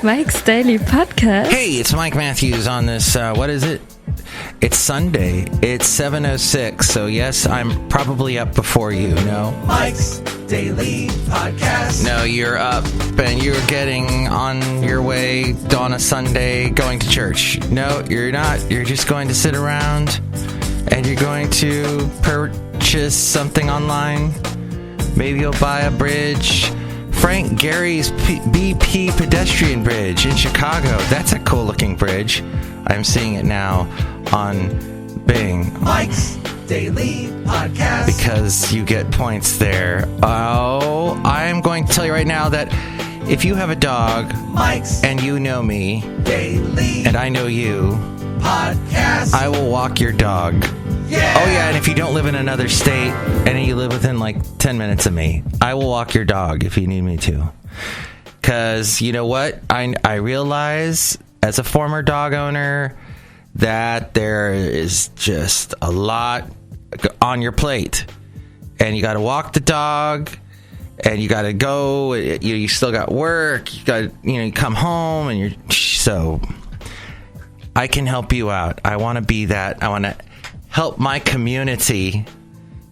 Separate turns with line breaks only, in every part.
Mike's Daily Podcast.
Hey, it's Mike Matthews on this, what is it? It's Sunday. It's 7:06, so yes, I'm probably up before you, no?
Mike's Daily Podcast.
No, you're up and you're getting on your way on a Sunday going to church. No, you're not. You're just going to sit around and you're going to purchase something online. Maybe you'll buy a bridge. Frank Gehry's BP pedestrian bridge in Chicago. That's a cool looking bridge. I'm seeing it now on Bing.
Mike's Daily Podcast.
Because you get points there. Oh, I'm going to tell you right now that if you have a dog,
Mike's
and you know me,
Daily
and I know you,
Podcast.
I will walk your dog.
Yeah.
Oh yeah, and if you don't live in another state and you live within like 10 minutes of me, I will walk your dog if you need me to. Because you know what? I realize as a former dog owner that there is just a lot on your plate. And you got to walk the dog, and you got to go, you still got work, you got you come home, and so I can help you out. I want to be that. I want to help my community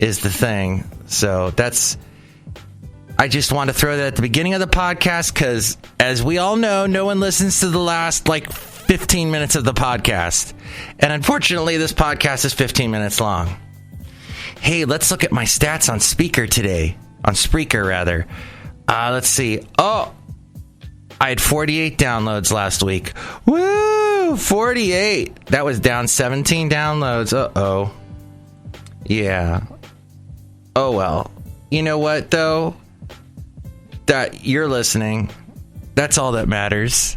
is the thing. So I just want to throw that at the beginning of the podcast because, as we all know, no one listens to the last, 15 minutes of the podcast. And unfortunately, this podcast is 15 minutes long. Hey, let's look at my stats on Spreaker today. On Spreaker, rather. Let's see. Oh, I had 48 downloads last week. Woo! 48. That was down 17 downloads. Uh-oh. Yeah. Oh, well. You know what, though? That you're listening. That's all that matters.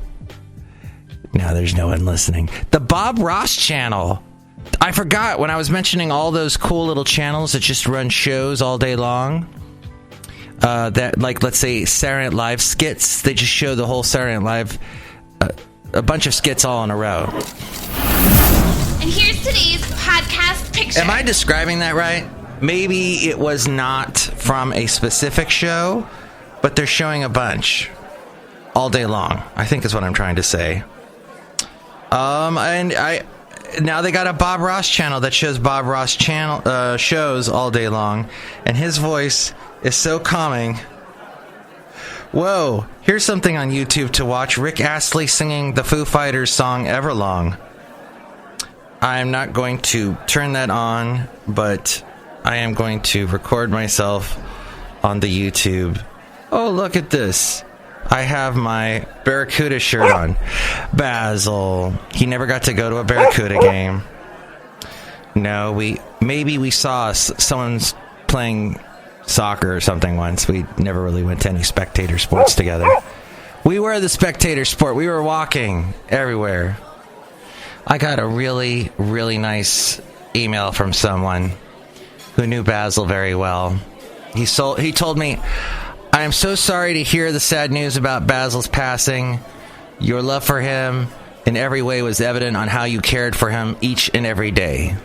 No, there's no one listening. The Bob Ross channel. I forgot when I was mentioning all those cool little channels that just run shows all day long. That, let's say, Saturday Night Live skits. They just show the whole Saturday Night Live, a bunch of skits all in a row.
And here's today's podcast picture.
Am I describing that right? Maybe it was not from a specific show, but they're showing a bunch all day long, I think is what I'm trying to say. Now they got a Bob Ross channel that shows Bob Ross channel shows all day long, and his voice is so calming. Whoa, here's something on YouTube to watch. Rick Astley singing the Foo Fighters song Everlong. I'm not going to turn that on, but I am going to record myself on the YouTube. Oh, look at this. I have my Barracuda shirt on. Basil. He never got to go to a Barracuda game. No, maybe we saw someone's playing soccer or something once. We never really went to any spectator sports together. We were the spectator sport. We were walking everywhere. I got a really, really nice email from someone who knew Basil very well. He told me, I am so sorry to hear the sad news about Basil's passing. Your love for him in every way was evident on how you cared for him each and every day.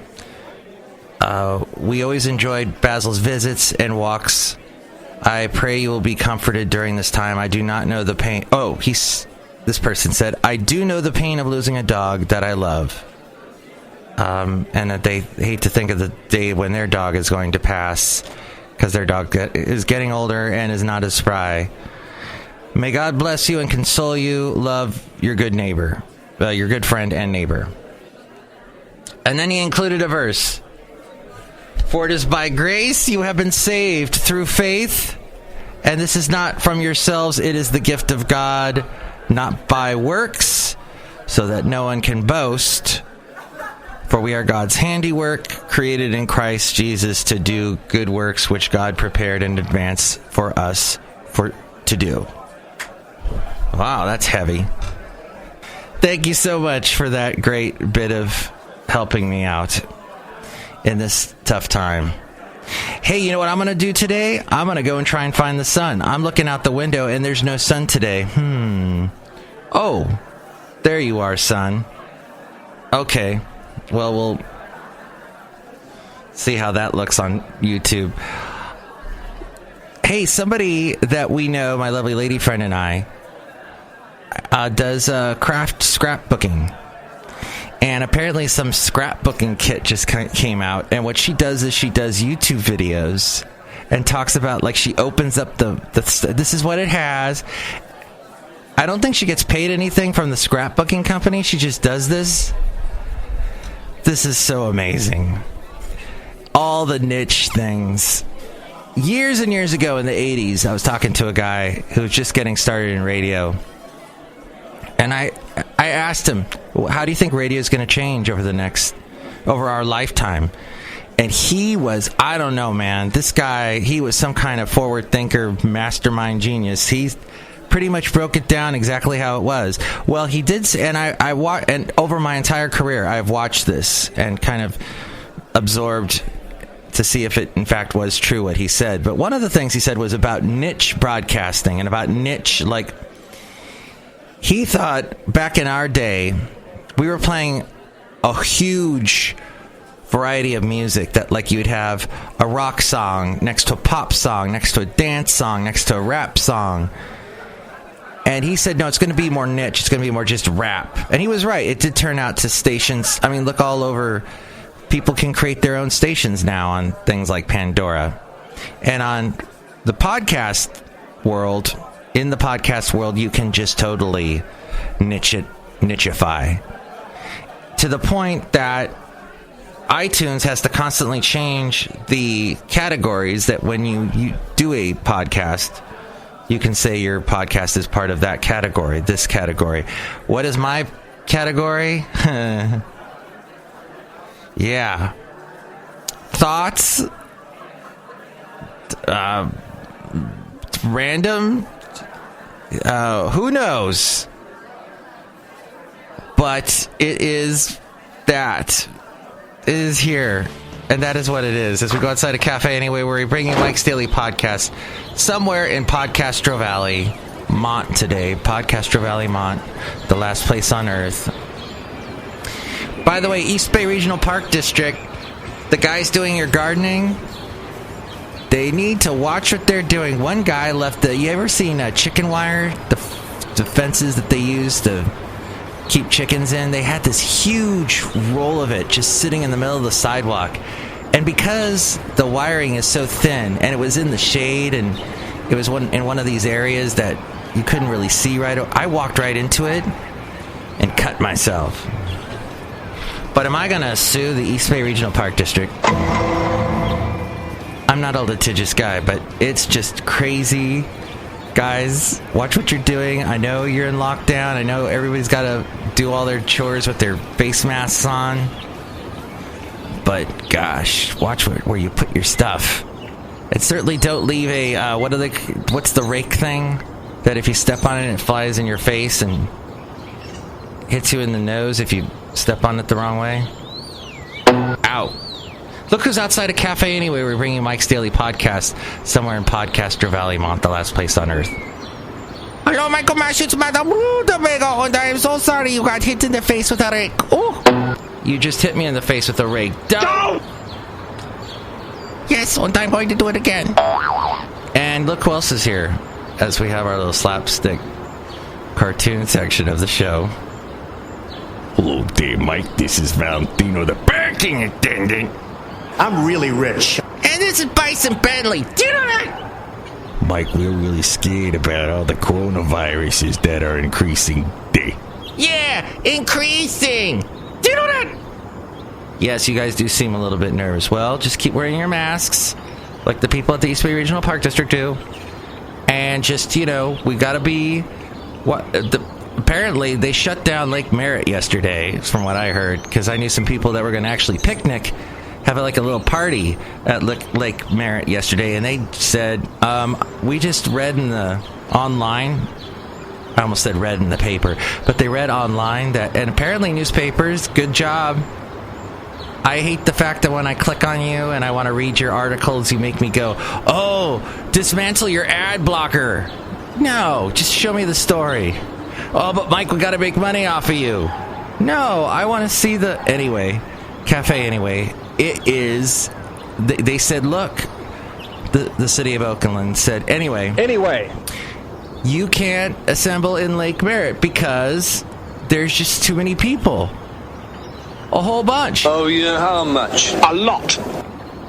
We always enjoyed Basil's visits and walks. I pray you will be comforted during this time. I do not know the pain. This person said, I do know the pain of losing a dog that I love. And that they hate to think of the day when their dog is going to pass, because their dog is getting older and is not as spry. May God bless you and console you. Love, your good neighbor, your good friend and neighbor. And then he included a verse. For it is by grace you have been saved through faith, and this is not from yourselves, it is the gift of God, not by works, so that no one can boast. For we are God's handiwork, created in Christ Jesus to do good works which God prepared in advance for us to do. Wow, that's heavy. Thank you so much for that great bit of helping me out in this tough time. Hey, you know what I'm going to do today? I'm going to go and try and find the sun. I'm looking out the window and there's no sun today. Oh, there you are, sun. Okay. Well, we'll see how that looks on YouTube. Hey, somebody that we know, my lovely lady friend and I, does craft scrapbooking. And apparently some scrapbooking kit just came out. And what she does is she does YouTube videos and talks about, like, she opens up the this is what it has. I don't think she gets paid anything from the scrapbooking company. She just does this. This is so amazing. All the niche things. Years and years ago in the 80s, I was talking to a guy who was just getting started in radio. And I asked him, how do you think radio is going to change over our lifetime? And he was, I don't know, man. This guy, he was some kind of forward thinker, mastermind genius. He's pretty much broke it down exactly how it was. Well, he did, and and over my entire career, I've watched this and kind of absorbed to see if it, in fact, was true what he said. But one of the things he said was about niche broadcasting and about niche, like, he thought back in our day, we were playing a huge variety of music that, like, you'd have a rock song next to a pop song, next to a dance song, next to a rap song. And he said, no, it's going to be more niche. It's going to be more just rap. And he was right. It did turn out to stations. I mean, look all over. People can create their own stations now on things like Pandora. And on the podcast world, in the podcast world, you can just totally nicheify. To the point that iTunes has to constantly change the categories that when you do a podcast, you can say your podcast is part of that category, this category. What is my category? Yeah. Thoughts? Random? Who knows? But it is that. It is here. And that is what it is. As we go outside a cafe anyway, we're bringing Mike's Daily Podcast somewhere in Castro Valley, Mont today. Castro Valley, Mont, the last place on earth. By the way, East Bay Regional Park District, the guys doing your gardening, they need to watch what they're doing. One guy left you ever seen a chicken wire? The fences that they use to keep chickens in? They had this huge roll of it just sitting in the middle of the sidewalk. And because the wiring is so thin, and it was in the shade, and it was in one of these areas that you couldn't really see right, I walked right into it and cut myself. But am I going to sue the East Bay Regional Park District? I'm not a litigious guy, but it's just crazy. Guys, watch what you're doing. I know you're in lockdown. I know everybody's got to do all their chores with their face masks on. But gosh, watch where you put your stuff. And certainly don't leave a, what's the rake thing? That if you step on it, it flies in your face and hits you in the nose if you step on it the wrong way. Ow. Look who's outside a cafe anyway. We're bringing Mike's Daily Podcast somewhere in Castro Valley, Mont, the last place on earth. Hello, Michael Mash, it's Madame Rootabega, and I am so sorry you got hit in the face with a rake. Oh! You just hit me in the face with a rake. Don't! Yes, and I'm going to do it again. And look who else is here, as we have our little slapstick cartoon section of the show.
Hello there, Mike. This is Valentino, the banking attendant.
I'm really rich.
And this is Bison Bentley. Do you know that?
Mike, we're really scared about all the coronaviruses that are increasing day.
Yeah, increasing. Do you know that? Yes, you guys do seem a little bit nervous. Well, just keep wearing your masks, like the people at the East Bay Regional Park District do. And just, we gotta be... Apparently, they shut down Lake Merritt yesterday, from what I heard, because I knew some people that were going to actually picnic, have like a little party at Lake Merritt yesterday, and they said, we just read in the online, I almost said read in the paper, but they read online that, and apparently newspapers, good job. I hate the fact that when I click on you and I want to read your articles, you make me go, oh, dismantle your ad blocker. No, just show me the story. Oh, but Mike, we got to make money off of you. No, I want to see the... Cafe anyway. It is... They said, look, the city of Oakland said, anyway, you can't assemble in Lake Merritt because there's just too many people. A whole bunch.
Oh, yeah, how much? A lot.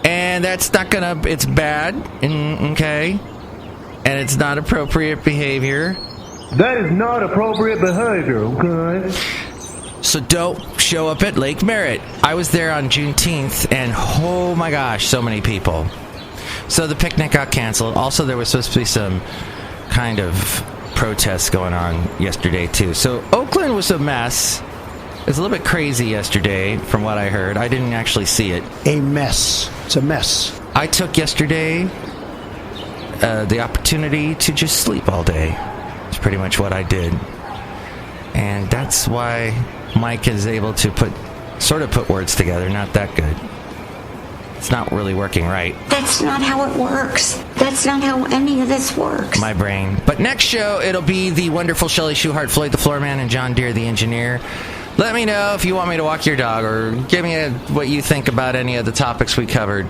And that's not gonna, it's bad, okay? And it's not appropriate behavior.
That is not appropriate behavior, okay?
So don't show up at Lake Merritt. I was there on Juneteenth, and oh my gosh, so many people. So the picnic got canceled. Also, there was supposed to be some kind of protests going on yesterday, too. So Oakland was a mess. It was a little bit crazy yesterday, from what I heard. I didn't actually see it.
A mess. It's a mess.
I took yesterday the opportunity to just sleep all day. It's pretty much what I did. And that's why Mike is able to put words together. Not that good. It's not really working right.
That's not how it works. That's not how any of this works.
My brain. But next show, it'll be the wonderful Chely Shoehart, Floyd the Floorman, and John Deere the engineer. Let me know if you want me to walk your dog, or give me what you think about any of the topics we covered.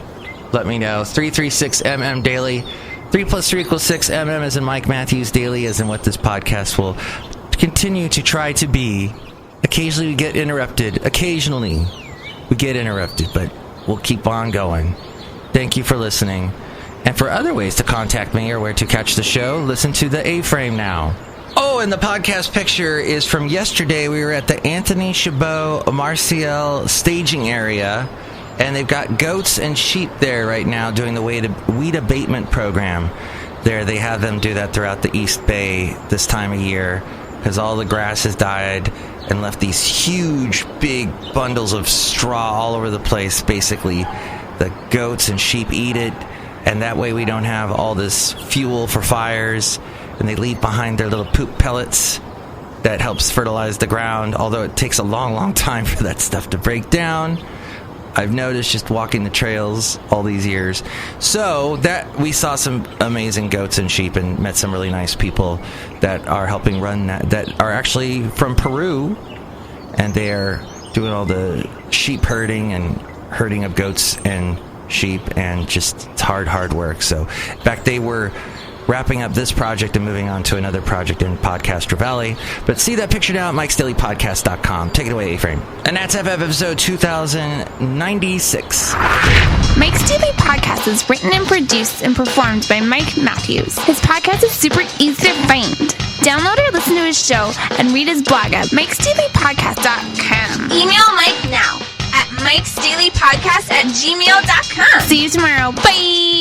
Let me know. 336MM Daily. 3 plus 3 equals 6. MM as in Mike Matthews. Daily as in what this podcast will continue to try to be. Occasionally we get interrupted. But we'll keep on going. Thank you for listening. And for other ways to contact me or where to catch the show, listen to the A-Frame now. Oh, and the podcast picture is from yesterday. We were at the Anthony Chabot Martial staging area, and they've got goats and sheep there right now doing the weed abatement program. There, they have them do that throughout the East Bay this time of year because all the grass has died and left these huge, big bundles of straw all over the place. Basically, the goats and sheep eat it, and that way we don't have all this fuel for fires. And they leave behind their little poop pellets that helps fertilize the ground, although it takes a long, long time for that stuff to break down. I've noticed just walking the trails all these years. So that we saw some amazing goats and sheep and met some really nice people that are helping run that are actually from Peru, and they are doing all the sheep herding and herding of goats and sheep, and just it's hard work. So in fact, they were wrapping up this project and moving on to another project in Castro Valley. But see that picture now at MikesDailyPodcast.com. Take it away, A-Frame. And that's FF episode 2096.
Mike's Daily Podcast is written and produced and performed by Mike Matthews. His podcast is super easy to find. Download or listen to his show and read his blog at MikesDailyPodcast.com. Email Mike now at MikesDailyPodcast@gmail.com. See you tomorrow. Bye!